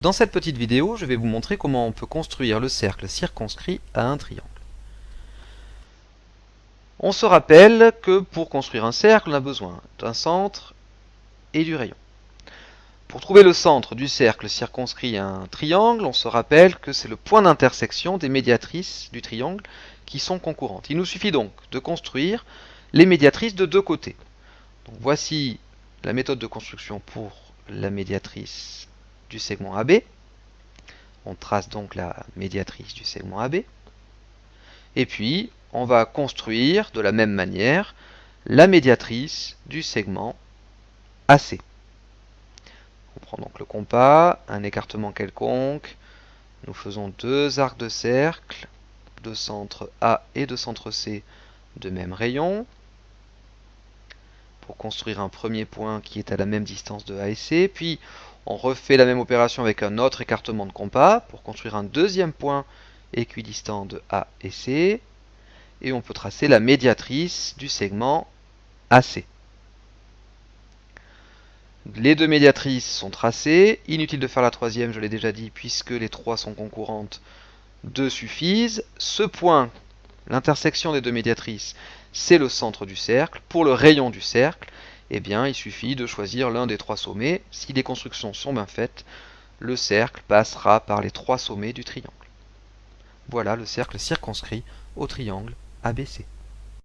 Dans cette petite vidéo, je vais vous montrer comment on peut construire le cercle circonscrit à un triangle. On se rappelle que pour construire un cercle, on a besoin d'un centre et du rayon. Pour trouver le centre du cercle circonscrit à un triangle, on se rappelle que c'est le point d'intersection des médiatrices du triangle qui sont concurrentes. Il nous suffit donc de construire les médiatrices de deux côtés. Donc voici la méthode de construction pour la médiatrice du segment AB. On trace donc la médiatrice du segment AB. Et puis, on va construire de la même manière la médiatrice du segment AC. On prend donc le compas, un écartement quelconque. Nous faisons deux arcs de cercle de centre A et de centre C de même rayon. Pour construire un premier point qui est à la même distance de A et C. Puis, on refait la même opération avec un autre écartement de compas pour construire un deuxième point équidistant de A et C. Et on peut tracer la médiatrice du segment AC. Les deux médiatrices sont tracées. Inutile de faire la troisième, je l'ai déjà dit, puisque les trois sont concurrentes. Deux suffisent. Ce point, l'intersection des deux médiatrices, c'est le centre du cercle. Pour le rayon du cercle, eh bien, il suffit de choisir l'un des trois sommets. Si les constructions sont bien faites, le cercle passera par les trois sommets du triangle. Voilà le cercle circonscrit au triangle ABC.